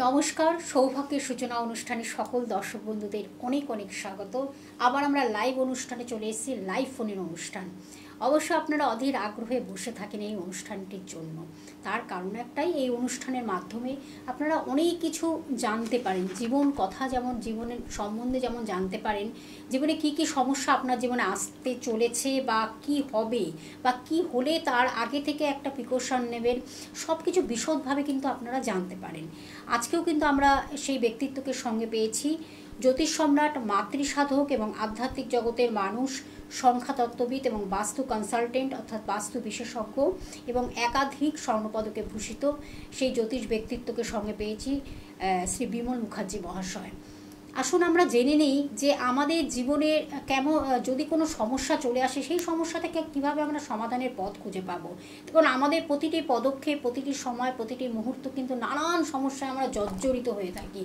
নমস্কার, সৌভাগ্যের সূচনা অনুষ্ঠানে সকল দর্শক বন্ধুদের অনেক অনেক স্বাগত। আবার আমরা লাইভ অনুষ্ঠানে চলে এসেছি, লাইভ ফোনের অনুষ্ঠান। অবশ্য আপনারা অধীর আগ্রহে বসে থাকেন এই অনুষ্ঠানটির জন্য। তার কারণ একটাই, এই অনুষ্ঠানের মাধ্যমে আপনারা অনেক কিছু জানতে পারেন। জীবন কথা যেমন, জীবনের সম্বন্ধে যেমন জানতে পারেন, জীবনে কি কি সমস্যা আপনার জীবনে আসতে চলেছে বা কি হবে বা কি হলে তার আগে থেকে একটা প্রিকশন নেবেন, সব কিছু বিশদভাবে কিন্তু আপনারা জানতে পারেন। আজকেও কিন্তু আমরা সেই ব্যক্তিত্বকে সঙ্গে পেয়েছি, জ্যোতিষ সম্রাট, মাতৃসাধক এবং আধ্যাত্মিক জগতের মানুষ, সংখ্যাতত্ত্ববিদ এবং বাস্তু কনসালটেন্ট অর্থাৎ বাস্তু বিশেষজ্ঞ এবং একাধিক স্বর্ণপদকে ভূষিত সেই জ্যোতিষ ব্যক্তিত্বকে সঙ্গে পেয়েছি, শ্রী বিমল মুখার্জি মহাশয়। আসুন আমরা জেনে নিই যে আমাদের জীবনে কেমন, যদি কোনো সমস্যা চলে আসে সেই সমস্যা থেকে কীভাবে আমরা সমাধানের পথ খুঁজে পাবো। কারণ আমাদের প্রতিটি পদক্ষেপ, প্রতিটি সময়, প্রতিটি মুহূর্ত কিন্তু নানান সমস্যায় আমরা জর্জরিত হয়ে থাকি।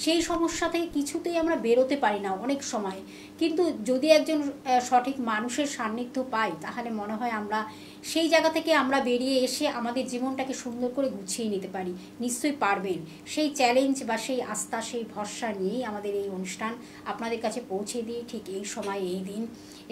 সেই সমস্যা থেকে কিছুতেই আমরা বেরোতে পারি না অনেক সময়, কিন্তু যদি একজন সঠিক মানুষের সান্নিধ্য পাই তাহলে মনে হয় আমরা সেই জায়গা থেকে আমরা বেরিয়ে এসে আমাদের জীবনটাকে সুন্দর করে গুছিয়ে নিতে পারি। নিশ্চয়ই পারবেন। সেই চ্যালেঞ্জ বা সেই আস্থা, সেই ভরসা নিয়েই আমাদের এই অনুষ্ঠান আপনাদের কাছে পৌঁছে দিই ঠিক এই সময়, এই দিন।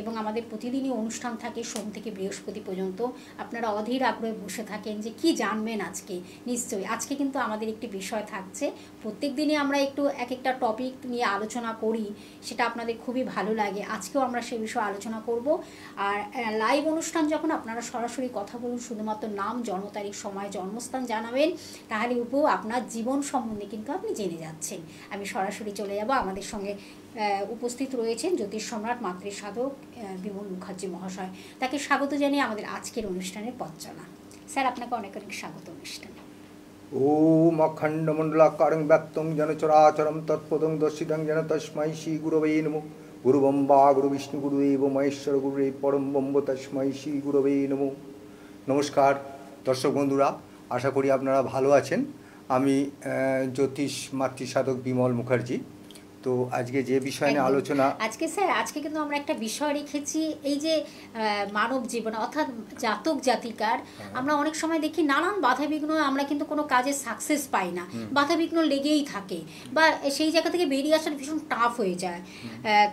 এবং আমাদের প্রতিদিনই অনুষ্ঠান থাকে সোম থেকে বৃহস্পতি পর্যন্ত। আপনারা অধীর আগ্রহে বসে থাকেন যে কি জানবেন আজকে। নিশ্চয়ই আজকে কিন্তু আমাদের একটি বিষয় থাকছে। প্রত্যেক দিনই আমরা একটু এক একটা টপিক নিয়ে আলোচনা করি, সেটা আপনাদের খুবই ভালো লাগে। আজকেও আমরা সে বিষয়ে আলোচনা করব। আর লাইভ অনুষ্ঠান যখন, আপনারা সরাসরি কথা বলুন, শুধুমাত্র নাম, জন্ম তারিখ, সময়, জন্মস্থান জানাবেন, তাহলে আপনার জীবন সম্বন্ধে কিন্তু আপনি জেনে যাচ্ছেন। আমি সরাসরি চলে যাব। আমাদের সঙ্গে উপস্থিত রয়েছেন জ্যোতিষ সম্রাট, মাতৃসাধক বিমল মুখার্জি মহাশয়। তাকে স্বাগত জানিয়ে আমাদের আজকের অনুষ্ঠানের পথ চলা। স্যার, আপনাকে অনেক অনেক স্বাগত অনুষ্ঠানে। ওম অখণ্ডমণ্ডলাকারং ব্যক্তং যেন চরাচরম তৎপদং দর্শিতং যেন তস্मै শ্রী গুরবে নমঃ। গুরু ব্রহ্মা গুরু বিষ্ণু গুরুদেব মহেশ্বর গুরুদেব পরম ব্রহ্ম তস্मै শ্রী গুরবে নমঃ। নমস্কার দর্শক বন্ধুরা, আশা করি আপনারা ভালো আছেন। আমি জ্যোতিষ মাতৃসাধক বিমল মুখার্জি। তো আজকে যে বিষয় নিয়ে আলোচনা, আজকে স্যার, আজকে কিন্তু আমরা একটা বিষয় রেখেছি, এই যে মানব জীবন অর্থাৎ জাতক জাতিকার। আমরা অনেক সময় দেখি নানান বাধাবিঘ্ন, আমরা কিন্তু কোনো কাজে সাকসেস পাই না, বাধাবিঘ্ন লেগেই থাকে বা সেই জায়গা থেকে বেরিয়ে আসার ভীষণ টাফ হয়ে যায়।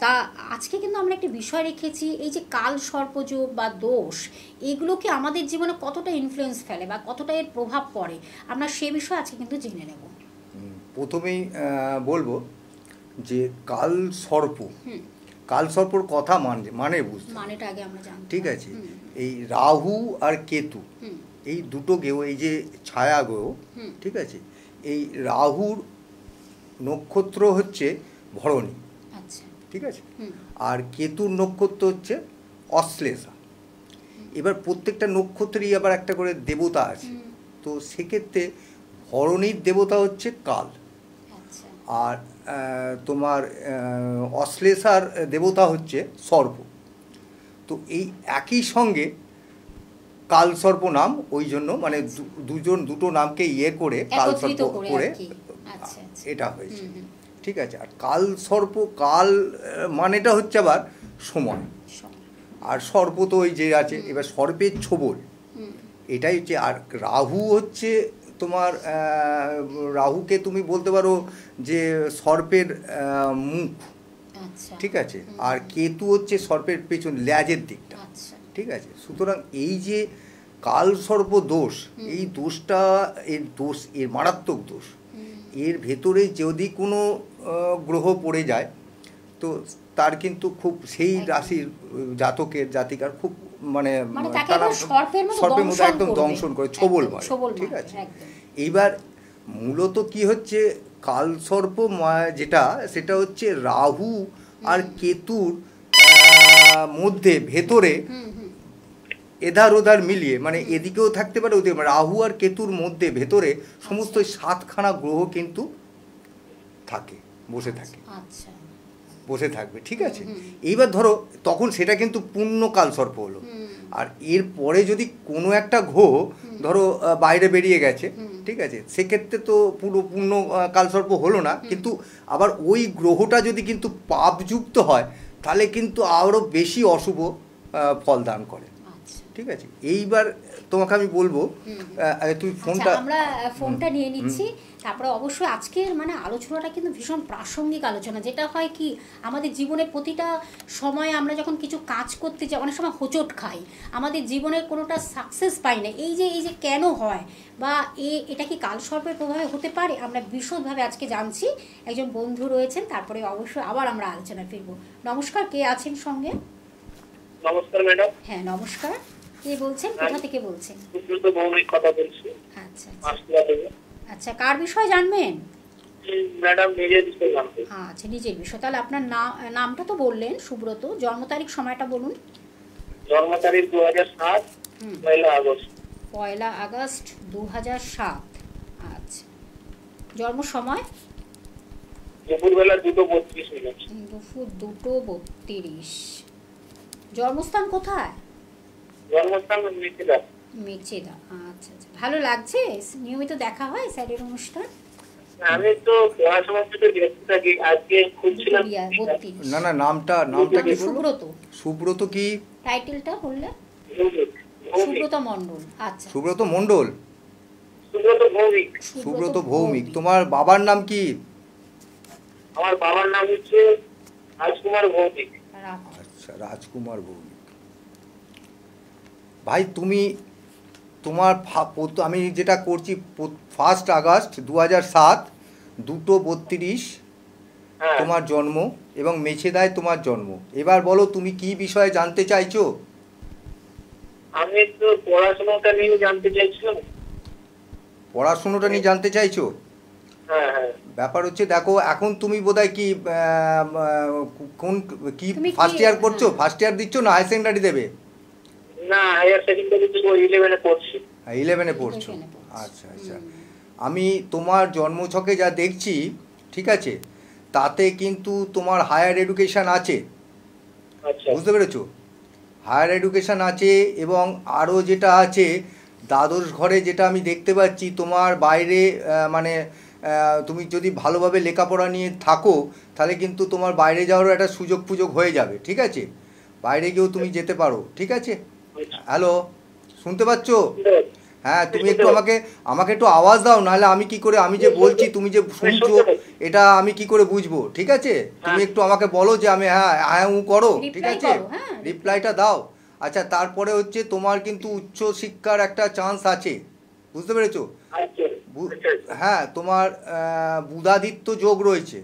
তা আজকে কিন্তু আমরা একটা বিষয় রেখেছি, এই যে কাল সর্পযোগ বা দোষ, এগুলো কি আমাদের জীবনে কতটা ইনফ্লুয়েন্স ফেলে বা কতটা এর প্রভাব পড়ে, আমরা সে বিষয়ে আজকে কিন্তু জেনে নেব। প্রথমেই বলবো যে কাল সর্পর কথা মানে বুঝতে, মানেটা আগে আমরা জানি, ঠিক আছে। এই রাহু আর কেতু, এই দুটো গ্রহ, এই যে ছায়া গ্রহ, ঠিক আছে। এই রাহুর নক্ষত্র হচ্ছে ভরণী, ঠিক আছে, আর কেতুর নক্ষত্র হচ্ছে অশ্লেষা। এবার প্রত্যেকটা নক্ষত্রেরই আবার একটা করে দেবতা আছে। তো সেক্ষেত্রে ভরণীর দেবতা হচ্ছে কাল, আর তোমার অশ্লেষার দেবতা হচ্ছে সর্প। তো এই একই সঙ্গে কাল সর্প নাম, ওই জন্য মানে দুটো নামকে করে কাল সর্প করে এটা হয়েছে, ঠিক আছে। আর কাল সর্প, কাল মানেটা হচ্ছে আবার সময়, আর সর্প তো ওই যে আছে। এবার সর্পের ছোবল, এটাই হচ্ছে। আর রাহু হচ্ছে তোমার, রাহুকে তুমি বলতে পারো যে সর্পের মুখ, ঠিক আছে। আর কেতু হচ্ছে সর্পের পেছন, ল্যাজের দিকটা, ঠিক আছে। সুতরাং এই যে কাল সর্প দোষ, এই দোষটা, এর মারাত্মক দোষ। এর ভেতরে যদি কোনো গ্রহ পড়ে যায় তো তার কিন্তু খুব, সেই রাশির জাতকের জাতিকার খুব মানে তারা সর্পের মধ্যে একদম দংশন করে, ছোবল মারে, ঠিক আছে। এইবার মূলত কি হচ্ছে, কাল সর্প যেটা, সেটা হচ্ছে রাহু আর কেতুর মধ্যে, ভেতরে এধার ওধার মিলিয়ে, মানে এদিকেও থাকতে পারে, ওদিকে। রাহু আর কেতুর মধ্যে ভেতরে সমস্ত 7খানা গ্রহ কিন্তু থাকে, বসে থাকবে, ঠিক আছে। এইবার ধরো তখন সেটা কিন্তু পূর্ণ কাল সর্প হলো। আর এরপরে যদি কোনো একটা গ্রহ ধরো বাইরে বেরিয়ে গেছে, ঠিক আছে, সেক্ষেত্রে তো পুরো পূর্ণ কালসর্প হলো না। কিন্তু আবার ওই গ্রহটা যদি কিন্তু পাপযুক্ত হয়, তাহলে কিন্তু আরও বেশি অশুভ ফল দান করে, ঠিক আছে, এইবার তোমাকে আমি বলবো তুমি ফোনটা আমরা ফোনটা নিয়ে নিচ্ছি। তারপরে অবশ্যই আজকের মানে আলোচনাটা কিন্তু ভীষণ প্রাসঙ্গিক আলোচনা। যেটা হয় কি আমাদের জীবনের প্রতিটা সময় আমরা যখন কিছু কাজ করতে যাই অনেক সময় হোঁচট খাই, আমাদের জীবনের কোনোটা সাকসেস পাই না। এই যে কেন হয় বা এটা কি কালসর্পের প্রভাবে হতে পারে, আমরা বিশদভাবে আজকে জানছি। একজন বন্ধু রয়েছেন, তারপরে অবশ্যই আবার আমরা আলোচনায় ফিরবো। নমস্কার, কে আছেন সঙ্গে? নমস্কার ম্যাডাম। হ্যাঁ নমস্কার, কে বলছেন, কোথা থেকে বলছেন? সুব্রত ভৌমিক কথা বলছি। আচ্ছা মাসকুড়া থেকে। আচ্ছা, কার বিষয় জানবেন? ম্যাডাম নিজের বিষয়ে জানতে। আচ্ছা, নিজের বিষয়। তাহলে আপনার নামটা তো বললেন সুব্রত, জন্ম তারিখ সময়টা বলুন। জন্ম তারিখ 2007 পয়লা আগস্ট। 1 আগস্ট 2007। আচ্ছা, জন্ম সময়? দুপুরবেলা 2:32। দুপুর 2:32। জন্মস্থান কোথায়? জন্মস্থান মিথিলা। মেচেদা। আচ্ছা আচ্ছা, ভালো লাগছে? নিয়মিত দেখা হয় স্যারের অনুষ্ঠান? আমি তো পড়াশোনার সাথে ব্যস্ত থাকি, আজকে খুঁজছিলাম। 32। না না, নামটা কি বলবো? সুব্রত। সুব্রত কি টাইটেলটা বললে? সুব্রত মণ্ডল। আচ্ছা, সুব্রত মণ্ডল। সুব্রত ভৌমিক। সুব্রত ভৌমিক। তোমার বাবার নাম কি? আমার বাবার নাম হচ্ছে রাজকুমার ভৌমিক। আচ্ছা, রাজকুমার ভৌমিক। ভাই তুমি তোমার আমি যেটা করছি 1 আগস্ট 2007 2:32 হ্যাঁ, তোমার জন্ম এবং মেছেদায় তোমার জন্ম। এবার বলো তুমি কি বিষয়ে জানতে চাইছো? আমি তো পড়াশোনাটা নিয়ে জানতে চাইছিলাম। পড়াশুনোটা নিয়ে জানতে চাইছো? হ্যাঁ হ্যাঁ। ব্যাপার হচ্ছে দেখো, এখন তুমি বোধহয় কি কোন কি তুমি কি- ফার্স্ট ইয়ার করছো? হ্যাঁ। ফার্স্ট ইয়ার দিচ্ছ না হায়ার সেকেন্ডারি দেবে? না, হায়ার সেকেন্ডারি থেকে 11 পড়ছি। 11-এ পড়ছো। 11-এ পড়ছি। আচ্ছা আচ্ছা। আমি তোমার জন্মছকে যা দেখছি, ঠিক আছে, তাতে কিন্তু তোমার হায়ার এডুকেশান আছে, আচ্ছা বুঝতে পেরেছো? হায়ার এডুকেশান আছে এবং আরও যেটা আছে দ্বাদশ ঘরে যেটা আমি দেখতে পাচ্ছি তোমার বাইরে মানে তুমি যদি ভালোভাবে লেখাপড়া নিয়ে থাকো তাহলে কিন্তু তোমার বাইরে যাওয়ারও একটা সুযোগ হয়ে যাবে, ঠিক আছে? বাইরে গিয়েও তুমি যেতে পারো, ঠিক আছে? হ্যালো, শুনতে পাচ্ছ? হ্যাঁ, তুমি একটু আমাকে একটু আওয়াজ দাও, নাহলে আমি কি করে, আমি যে বলছি তুমি যে শুনছো এটা আমি কি করে বুঝবো, ঠিক আছে? তুমি একটু আমাকে বলো যে আমি হ্যাঁ হ্যাঁ উ করো, ঠিক Reply আছে? করো, হ্যাঁ। রিপ্লাইটা দাও। আচ্ছা, তারপরে হচ্ছে তোমার কিন্তু উচ্চ শিক্ষার একটা চান্স আছে, বুঝতে পেরেছো? হ্যাঁ, তোমার বুধাদিত্য যোগ রয়েছে।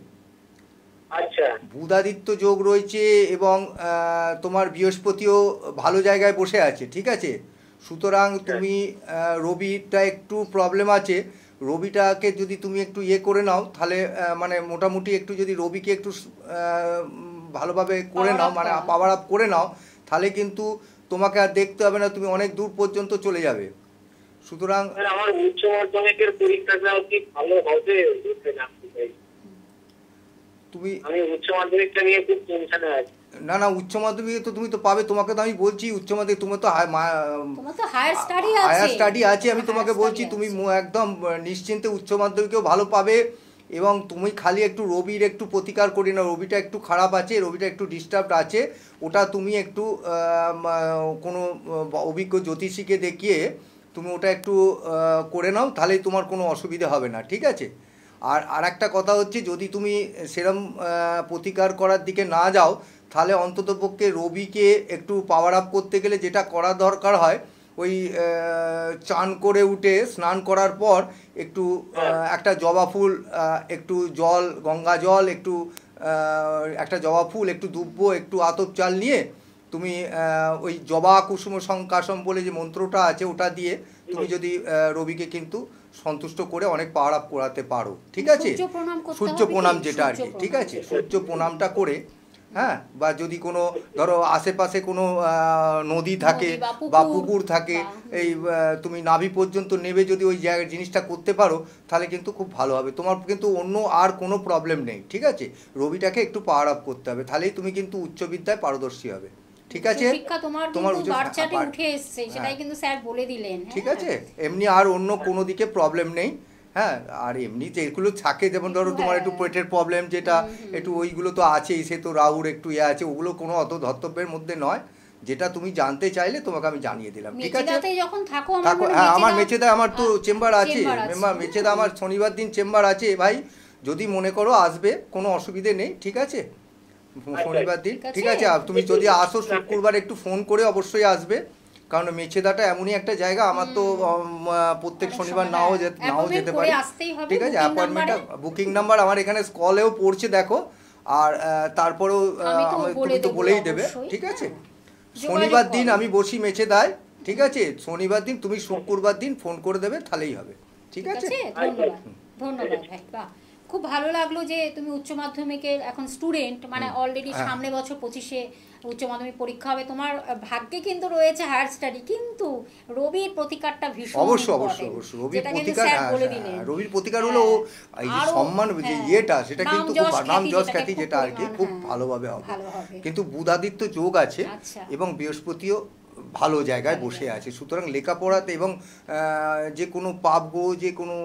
আচ্ছা বুধাদিত্য যোগ রয়েছে এবং তোমার বৃহস্পতিও ভালো জায়গায় বসে আছে, ঠিক আছে? সুতরাং তুমি রবিটা একটু প্রবলেম আছে, রবিটাকে যদি তুমি একটু ইয়ে করে নাও তাহলে মানে মোটামুটি একটু যদি রবিকে একটু ভালোভাবে করে নাও, মানে পাওয়ার আপ করে নাও, তাহলে কিন্তু তোমাকে আর দেখতে হবে না, তুমি অনেক দূর পর্যন্ত চলে যাবে। সুতরাং আমার উচ্চ মাধ্যমিকের পরীক্ষাটা কি ভালো হবে জানতে চাই। তুমি আমি উচ্চ মাধ্যমিকটা নিয়ে খুব টেনশনে আছি। না না, উচ্চ মাধ্যমিকে তো তুমি তো পাবে, তোমাকে তো আমি বলছি উচ্চ মাধ্যমিক, তুমি তো তোমার তো হায়ার স্টাডি আছে। হায়ার স্টাডি আছে, আমি তোমাকে Higher বলছি study তুমি আছে। একদম নিশ্চিন্তে উচ্চ মাধ্যমিকেও ভালো পাবে। এবং তুমি খালি একটু রবির একটু প্রতিকার করি না, রবিটা একটু খারাপ আছে, রবিটা একটু ডিস্টার্বড আছে, ওটা তুমি একটু কোনো অভিজ্ঞ জ্যোতিষীকে দেখিয়ে তুমি ওটা একটু করে নাও, তাহলেই তোমার কোনো অসুবিধা হবে না, ঠিক আছে? আর একটা কথা হচ্ছে, যদি তুমি সেরম প্রতিকার করার দিকে না যাও তাহলে অন্ততপক্ষে রবিকে একটু পাওয়ার আপ করতে গেলে যেটা করা দরকার হয়, ওই চান করে উঠে স্নান করার পর একটু একটা জবা ফুল, একটু জল, গঙ্গা জল, একটু একটা জবা ফুল, একটু দুব্ব, একটু আতপ চাল নিয়ে তুমি ওই জবা কুসুম সংকাশম বলে যে মন্ত্রটা আছে ওটা দিয়ে তুমি যদি রবিকে কিন্তু সন্তুষ্ট করে অনেক পাওয়ার আপ করাতে পারো, ঠিক আছে? সূর্য প্রণাম যেটা আর কি, ঠিক আছে? সূর্য প্রণামটা করে, হ্যাঁ, বা যদি কোনো ধরো আশেপাশে কোনো নদী থাকে বা পুকুর থাকে, এই তুমি নাভি পর্যন্ত নেবে যদি ওই জায়গায় জিনিসটা করতে পারো তাহলে কিন্তু খুব ভালো হবে, তোমার কিন্তু অন্য আর কোনো প্রবলেম নেই, ঠিক আছে? রবিটাকে একটু পাওয়ার আপ করতে হবে, তাহলেই তুমি কিন্তু উচ্চ বিদ্যায় পারদর্শী হবে, ঠিক আছে? শিক্ষা তোমার কিন্তু বাচ্চাটি উঠে এসেছে, সেটাই কিন্তু স্যার বলে দিলেন, ঠিক আছে? এমনি আর অন্য কোনো দিকে প্রবলেম নেই। হ্যাঁ, আর এমনি যেগুলো থাকে, যেমন ধরো তোমার একটু পেটের প্রবলেম যেটা একটু, ওইগুলো তো আছেই, সে তো রাহুর একটু ইয়ে আছে, ওগুলো কোনো অত ধর্তব্যের মধ্যে নয়। যেটা তুমি জানতে চাইলে তোমাকে আমি জানিয়ে দিলাম, ঠিক আছে? মেচেদাতে যখন থাকো থাকো, হ্যাঁ, আমার মেচেদা, আমার তো চেম্বার আছে, মেচেদা আমার শনিবার দিন চেম্বার আছে ভাই, যদি মনে করো আসবে কোনো অসুবিধে নেই, ঠিক আছে? শনিবার দিন, ঠিক আছে? আর তুমি যদি আসো শুক্রবার একটু ফোন করে অবশ্যই আসবে, কারণ মেচেদাটা এমনই একটা জায়গা, আমার তো প্রত্যেক শনিবার নাও যেতে পারি, ঠিক আছে? অ্যাপয়েন্টমেন্টটা বুকিং নাম্বার আমার এখানে স্কলেও পড়ছে, দেখো। আর তারপরেও তুমি তো বলেই দেবে, ঠিক আছে? শনিবার দিন আমি বসি মেচেদায়, ঠিক আছে? শনিবার দিন তুমি শুক্রবার দিন ফোন করে দেবে, তাহলেই হবে, ঠিক আছে? ধন্যবাদ, ধন্যবাদ ভাই। বাহ, খুব ভালো লাগলো যে তুমি উচ্চ মাধ্যমিকের এখন স্টুডেন্ট, মানে অলরেডি সামনে বছর 25-এ উচ্চ মাধ্যমিক পরীক্ষা হবে, তোমার ভাগ্যে কিন্তু রয়েছে হায়ার স্টাডি, কিন্তু রবির প্রতিকারটা ভীষণ অবশ্যই অবশ্যই অবশ্যই রবির প্রতিকার, রবির প্রতিকার হলো এই যে সম্মান যে ইয়েটা, সেটা কিন্তু নাম যশ খ্যাতি যেটা আর কি খুব ভালোভাবে হবে। কিন্তু বুধাদিত্য যোগ আছে এবং বৃহস্পতিও ভালো জায়গায় বসে আছে, সুতরাং লেখাপড়াতে এবং যে কোনো পাপ গো যে কোনো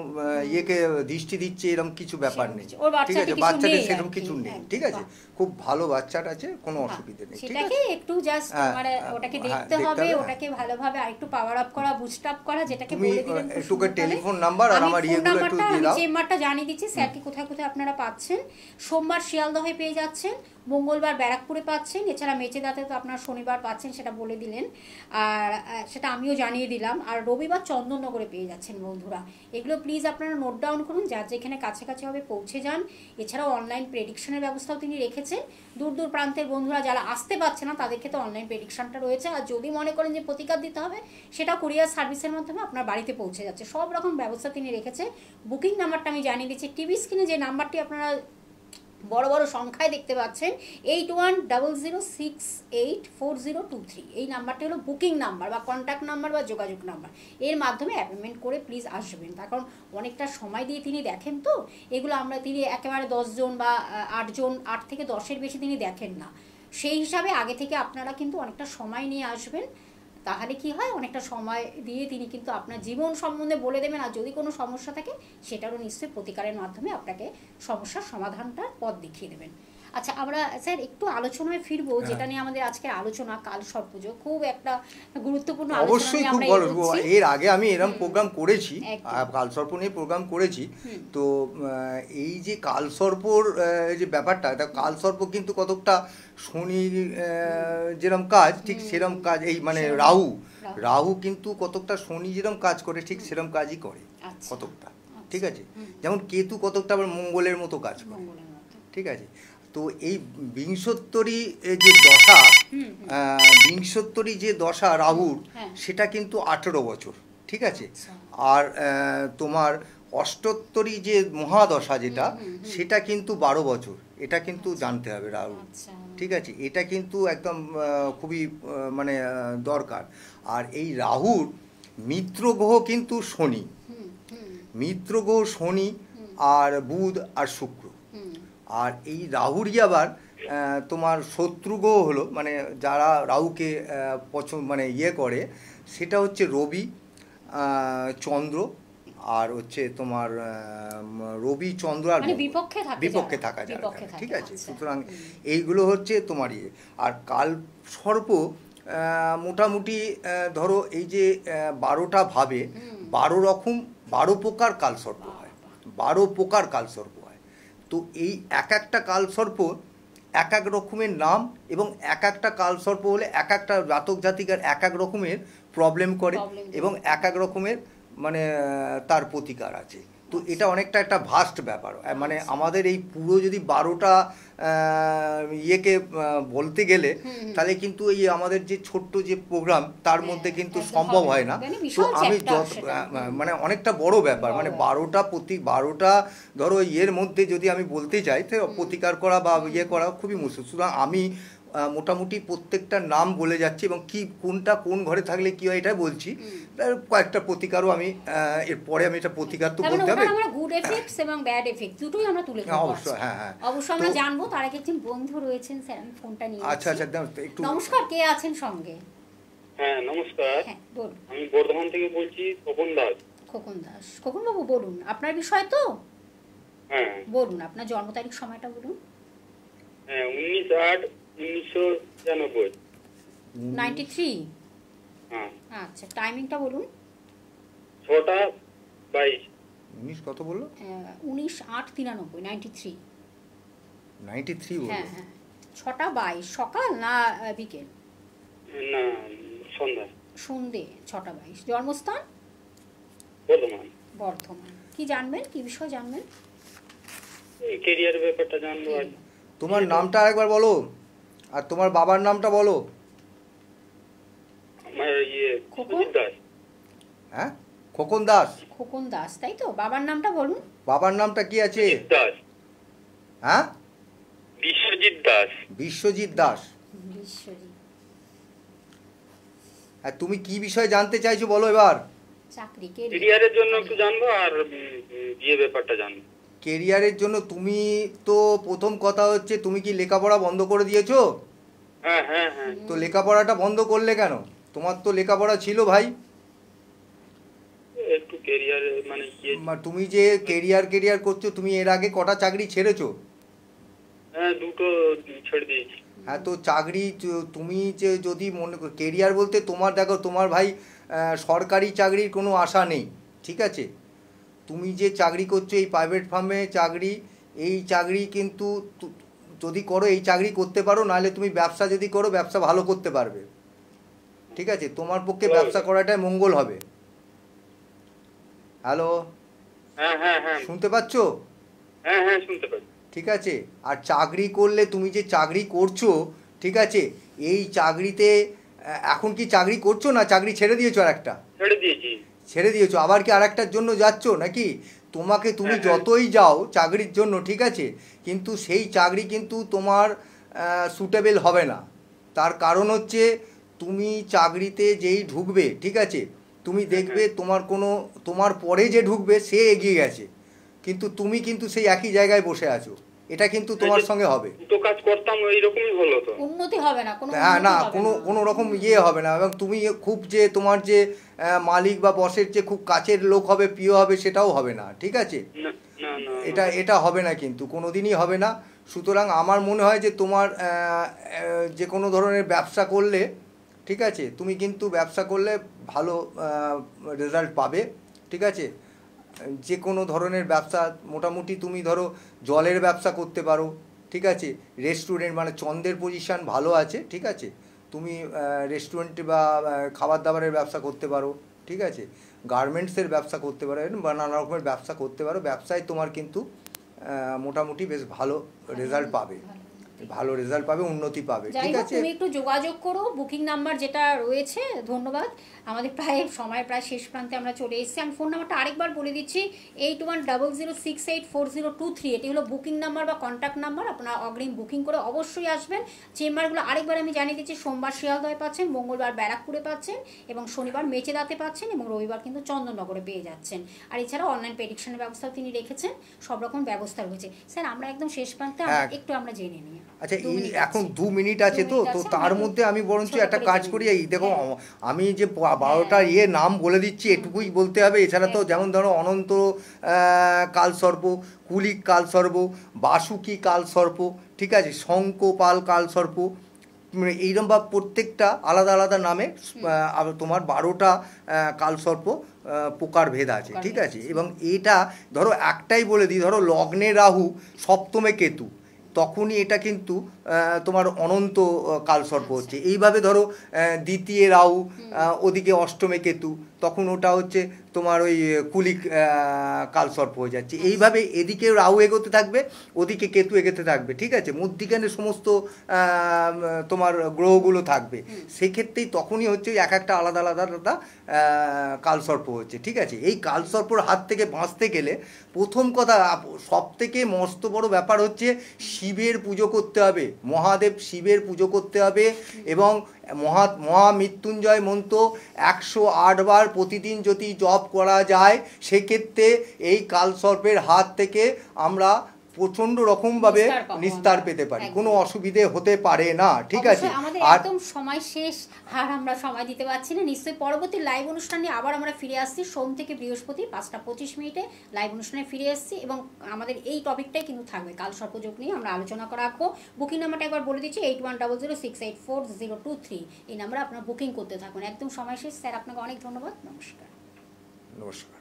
ইয়েকে দৃষ্টি দিচ্ছে এরকম কিছু ব্যাপার নেই, ঠিক আছে? বাচ্চাদের সেরকম কিছু নেই, ঠিক আছে? খুব ভালো বাচ্চাটা আছে, কোনো অসুবিধা নেই, ঠিক আছে? একটু জাস্ট মানে ওটাকে দেখতে হবে, ওটাকে ভালোভাবে আরেকটু পাওয়ার আপ করা, বুস্ট আপ করা, যেটাকে বলে দিলেন একটু টেলিফোন নাম্বার আর আমার ইয়েগুলো একটু দিয়ে দাও, চেম্বারটা জানিয়ে দিচ্ছি স্যারকে কোথায় কোথায় আপনারা পাচ্ছেন। সোমবার শিয়ালদহে পেয়ে যাচ্ছেন, মঙ্গলবার ব্যারাকপুরে পাচ্ছেন, এছাড়া মেচেদাতে তো আপনার শনিবার পাচ্ছেন, সেটা বলে দিলেন, আর সেটা আমিও জানিয়ে দিলাম। আর রবিবার চন্দননগরে পেয়ে যাচ্ছেন বন্ধুরা। এগুলো প্লিজ আপনারা নোট ডাউন করুন, যার যেখানে কাছাকাছি হবে পৌঁছে যান। এছাড়াও অনলাইন প্রেডিকশনের ব্যবস্থাও তিনি রেখেছেন, দূর দূর প্রান্তের বন্ধুরা যারা আসতে পারছে না তাদের ক্ষেত্রে অনলাইন প্রেডিকশনটা রয়েছে। আর যদি মনে করেন যে প্রতিকার দিতে হবে, সেটা কুরিয়ার সার্ভিসের মাধ্যমে আপনার বাড়িতে পৌঁছে যাচ্ছে, সব রকম ব্যবস্থা তিনি রেখেছে। বুকিং নাম্বারটা আমি জানিয়ে দিচ্ছি, টিভি স্ক্রিনে যে নাম্বারটি আপনারা বড় বড় সংখ্যায় দেখতে পাচ্ছেন 8100684023, এই নাম্বারটি হলো বুকিং নাম্বার বা কন্ট্যাক্ট নাম্বার বা যোগাযোগ নাম্বার। এর মাধ্যমে অ্যাপয়েন্টমেন্ট করে প্লিজ আসবেন, তার কারণ অনেকটা সময় দিয়ে তিনি দেখেন, তো এগুলো তিনি একেবারে 10 জন বা 8 জন, 8 থেকে 10-এর বেশি তিনি দেখেন না। সেই হিসাবে আগে থেকে আপনারা কিন্তু অনেকটা সময় নিয়ে আসবেন, তাহলে কি হয়, অনেকটা সময় দিয়ে তিনি কিন্তু আপনার জীবন সম্বন্ধে বলে দেবেন। আর যদি কোনো সমস্যা থাকে সেটারও নিশ্চয়ই প্রতিকারের মাধ্যমে আপনাকে সমস্যার সমাধানটার পথ দেখিয়ে দেবেন। আচ্ছা, আমরা স্যার একটু আলোচনায় ফিরবো, যেটা নিয়ে আমাদের আজকে আলোচনা, কাল সর্পযোগ, খুব একটা গুরুত্বপূর্ণ আলোচনা। অবশ্যই খুব এর আগে আমি এরকম প্রোগ্রাম করেছি, কাল সর্প নিয়ে প্রোগ্রাম করেছি। তো এই যে কাল সর্পর যে ব্যাপারটা, কাল সর্প কিন্তু কতকটা শনি যেরকম কাজ, ঠিক সেরকম কাজ, এই মানে রাহু কিন্তু কতকটা শনি যেরকম কাজ করে ঠিক সেরকম কাজই করে কতকটা, ঠিক আছে? যেমন কেতু কতকটা আবার মঙ্গলের মতো কাজ করে, ঠিক আছে? তো এই বিংশোত্তরী যে দশা রাহুর, সেটা কিন্তু 18 বছর, ঠিক আছে? আর তোমার অষ্টোত্তরী যে মহাদশা যেটা, সেটা কিন্তু 12 বছর, এটা কিন্তু জানতে হবে রাহু, ঠিক আছে? এটা কিন্তু একদম খুবই মানে দরকার। আর এই রাহুর মিত্র গ্রহ কিন্তু শনি, মিত্র গ্রহ শনি আর বুধ আর শুক্র। আর এই রাহুরই আবার তোমার শত্রু গ্রহ হলো, মানে যারা রাহুকে মানে ইয়ে করে, সেটা হচ্ছে রবি, চন্দ্র, আর হচ্ছে তোমার রবি, চন্দ্র আর বিপক্ষে থাকা যায়, ঠিক আছে? সুতরাং এইগুলো হচ্ছে তোমার ইয়ে। আর কাল সর্প মোটামুটি ধরো এই যে 12টা ভাবে 12 প্রকার কালসর্প হয়, 12 প্রকার কালসর্প হয়। তো এই এক একটা কালসর্প এক এক রকমের নাম, এবং এক একটা কালসর্প হলে এক একটা জাতক জাতিকার এক এক রকমের প্রবলেম করে, এবং এক এক রকমের মানে তার প্রতিকার আছে। তো এটা অনেকটা একটা ভাস্ট ব্যাপার, মানে আমাদের এই পুরো যদি 12টা ইয়েকে বলতে গেলে, তাহলে কিন্তু এই আমাদের যে ছোট্ট যে প্রোগ্রাম তার মধ্যে কিন্তু সম্ভব হয় না। তো আমি মানে অনেকটা বড় ব্যাপার, মানে 12টা ধরো ইয়ের মধ্যে যদি আমি বলতে চাই, তো প্রতিকার করা বা ইয়ে করা খুবই মুশকিল। সুতরাং আমি মোটামুটি প্রত্যেকটা নাম বলে যাচ্ছি, এবং কি কোনটা কোন ঘরে থাকলে কি হয় এটা বলছি। কয়েকটা প্রতিকারও আমি এরপরে আমি এটা প্রতিকার তো বলতে হবে, আমরা গুড এফেক্টস এবং ব্যাড এফেক্ট দুটোই আমরা তুলে ধরব। অবশ্যই, হ্যাঁ হ্যাঁ, অবশ্যই আমরা জানবো। তার আগে একজন বন্ধু রয়েছেন, স্যার আমি ফোনটা নিয়ে আচ্ছা একটু নমস্কার, কে আছেন সঙ্গে? হ্যাঁ নমস্কার, হ্যাঁ বলুন। আমি বর্ধমান থেকে বলছি, খোকন দাস। খোকন বাবু বলুন, আপনার বিষয় তো? হ্যাঁ বলুন, আপনার জন্ম তারিখ, সময়টা বলুন। হ্যাঁ 19/8/1999। 93। হ্যাঁ আচ্ছা, টাইমিংটা বলুন। 6:22। 19 কত বললো? 19/8/93, 93। 93 বললো? হ্যাঁ হ্যাঁ, 6:22 সকাল না বিকেল? না, সন্ধ্যা। সন্ধে 6:22। জন্মস্থান? বর্ধমান। বর্ধমান। কি জানবেন, কি বিষয় জানবেন? এই কেরিয়ার ব্যাপারটা জানবো আর তোমার নামটা আরেকবার বলো, আর তোমার বাবার নামটা বলো। আমার খোকন? সুজিত দাস। হ্যাঁ, খোকন দাস। খোকন দাস, তাই তো? বাবার নামটা বলুন। বাবার নামটা কি আছে? সুজিত দাস। হ্যাঁ, বিশ্বজিৎ দাস। বিশ্বজিৎ দাস। বিশ্বজিৎ। আর তুমি কি বিষয় জানতে চাইছো বলো এবার? চাকরি, কেরিয়ারের জন্য একটু জানবো আর বিয়ে ব্যাপারটা জানবো। কেরিয়ারের জন্য তুমি তো প্রথম কথা হচ্ছে, তুমি কি লেখাপড়া বন্ধ করে দিয়েছো? হ্যাঁ হ্যাঁ হ্যাঁ। তো লেখাপড়াটা বন্ধ করলে কেন? তোমার তো লেখাপড়া ছিল ভাই। একটু কেরিয়ারে মানে তুমি যে কেরিয়ার করছো, তুমি এর আগে কটা চাকরি ছেড়েছো? হ্যাঁ, দুটো ছেড়ে দিয়েছি। হ্যাঁ, তো চাকরি তুমি যে যদি মনে কেরিয়ার বলতে তোমার, দেখো তোমার ভাই সরকারি চাকরির কোনো আশা নেই, ঠিক আছে? তুমি যে চাকরি করছো এই প্রাইভেট ফার্মে চাকরি, এই চাকরি কিন্তু যদি করো এই চাকরি করতে পারো, নাহলে তুমি ব্যবসা যদি করো ব্যবসা ভালো করতে পারবে, ঠিক আছে? তোমার পক্ষে ব্যবসা করাটাই মঙ্গল হবে। হ্যালো, হ্যাঁ হ্যাঁ হ্যাঁ, শুনতে পাচ্ছো? হ্যাঁ হ্যাঁ শুনতে পাচ্ছি। ঠিক আছে, আর চাকরি করলে তুমি যে চাকরি করছো, ঠিক আছে, এই চাকরিতে এখন কি চাকরি করছো না চাকরি ছেড়ে দিয়েছো? আর একটা ছেড়ে দিয়েছি। ছেড়ে দিয়েছো, আবার কি আর একটার জন্য যাচ্ছ নাকি? তুমি যতই যাও চাকরির জন্য, ঠিক আছে, কিন্তু সেই চাকরি কিন্তু তোমার সুটেবেল হবে না। তার কারণ হচ্ছে তুমি চাকরিতে যেই ঢুকবে, ঠিক আছে, তুমি দেখবে তোমার পরে যে ঢুকবে সে এগিয়ে গেছে, কিন্তু তুমি কিন্তু সেই একই জায়গায় বসে আছো। এটা কিন্তু তোমার সঙ্গে হবে। দুটো কাজ করতাম এইরকমই হলো, তো উন্নতি হবে না, কোনো হ্যাঁ, না, উন্নতি হবে না। কোনো রকম হবে না। এবং তুমি খুব যে তোমার যে মালিক বা বসের যে খুব কাছের লোক হবে, প্রিয় হবে, সেটাও হবে না, ঠিক আছে? না না না, এটা হবে না, কিন্তু কোনো দিনই হবে না। সুতরাং আমার মনে হয় যে তোমার যে কোনো ধরনের ব্যবসা করলে, ঠিক আছে, তুমি কিন্তু ব্যবসা করলে ভালো রেজাল্ট পাবে, ঠিক আছে? যে কোনো ধরনের ব্যবসা, মোটামুটি তুমি ধরো জলের ব্যবসা করতে পারো, ঠিক আছে? রেস্টুরেন্ট, মানে চন্দ্রের পজিশান ভালো আছে, ঠিক আছে? তুমি রেস্টুরেন্টে বা খাবার দাবারের ব্যবসা করতে পারো, ঠিক আছে? গার্মেন্টসের ব্যবসা করতে পারো, বা নানা রকমের ব্যবসা করতে পারো। ব্যবসায় তোমার কিন্তু মোটামুটি বেশ ভালো রেজাল্ট পাবে, ভালো রেজাল্ট পাবে, উন্নতি পাবে, যাই ঠিক হোক, আছে? তুমি একটু যোগাযোগ করো। বুকিং নাম্বার যেটা রয়েছে, ধন্যবাদ। আমাদের সময় প্রায় শেষ প্রান্তে আমরা চলে এসেছি। আমি ফোন নাম্বারটা আরেকবার বলে দিচ্ছি, 8100684023। এটি হলো বুকিং নাম্বার বা কন্ট্যাক্ট নাম্বার। আপনারা অগ্রিম বুকিং করে অবশ্যই আসবেন। চেম্বারগুলো আরেকবার আমি জানিয়ে দিচ্ছি, সোমবার শিয়ালদহে পাচ্ছেন, মঙ্গলবার ব্যারাকপুরে পাচ্ছেন, এবং শনিবার মেচেদাতে পাচ্ছেন, এবং রবিবার কিন্তু চন্দননগরে পেয়ে যাচ্ছেন। আর এছাড়াও অনলাইন প্রেডিকশনের ব্যবস্থাও তিনি রেখেছেন। সব রকম ব্যবস্থা রয়েছে। স্যার, আমরা একদম শেষ প্রান্তে একটু আমরা জেনে নিই। আচ্ছা, এখন 2 মিনিট আছে, তো তার মধ্যে আমি বরঞ্চ একটা কাজ করি। এই দেখো, আমি যে 12টা নাম বলে দিচ্ছি, এটুকুই বলতে হবে। এছাড়া তো যেমন ধরো অনন্ত কালসর্প, কুলিক কালসর্প, বাসুকি কালসর্প, ঠিক আছে, শঙ্কপাল কালসর্প, এইরকম বা প্রত্যেকটা আলাদা আলাদা নামে তোমার 12টা কালসর্প প্রকার ভেদ আছে, ঠিক আছে? এবং এটা ধরো একটাই বলে দিই, ধরো লগ্নে রাহু, সপ্তমে কেতু, তখনই এটা কিন্তু তোমার অনন্ত কালসর্প হচ্ছে। এইভাবে ধরো দ্বিতীয় রাহু, ওদিকে অষ্টমে কেতু, তখন ওটা হচ্ছে তোমার ওই কুলিক কালসর্প হয়ে যাচ্ছে। এইভাবে এদিকে রাহু এগোতে থাকবে, ওদিকে কেতু এগোতে থাকবে, ঠিক আছে? মধ্যিখানে সমস্ত তোমার গ্রহগুলো থাকবে। সেক্ষেত্রেই তখনই হচ্ছে এক একটা আলাদা আলাদা আলাদা কালসর্প হচ্ছে, ঠিক আছে? এই কালসর্পর হাত থেকে বাঁচতে গেলে প্রথম কথা, সবথেকে মস্ত বড় ব্যাপার হচ্ছে শিবের পুজো করতে হবে, মহাদেব শিবের পুজো করতে হবে, এবং মহামৃত্যুঞ্জয় মন্ত্র 108 বার প্রতিদিন যদি জপ করা যায়, সেক্ষেত্রে এই কালসর্পের হাত থেকে আমরা প্রচন্ড রকম ভাবে নিস্তার পাবো নিস্তার আমরা। পেতে পারি, একদম। কোনো অসুবিধে হতে পারে না, ঠিক আছে। অবশ্যই আমাদের আর একদম সময় শেষ, আর আমরা সময় দিতে পারছি না। নিশ্চয়ই পরবর্তী লাইভ অনুষ্ঠান নিয়ে আবার আমরা ফিরে আসছি সোম থেকে বৃহস্পতি 5টা 25 লাইভ অনুষ্ঠানে ফিরে আসছি, এবং আমাদের এই টপিকটাই কিন্তু থাকবে কাল সর্পযোগ নিয়ে আমরা আলোচনা করা রাখবো। বুকিং নাম্বারটা একবার বলে দিচ্ছি 8100684023। এই নাম্বারে আপনারা বুকিং করতে থাকুন। একদম সময় শেষ স্যার, আপনাকে অনেক ধন্যবাদ, নমস্কার। নমস্কার।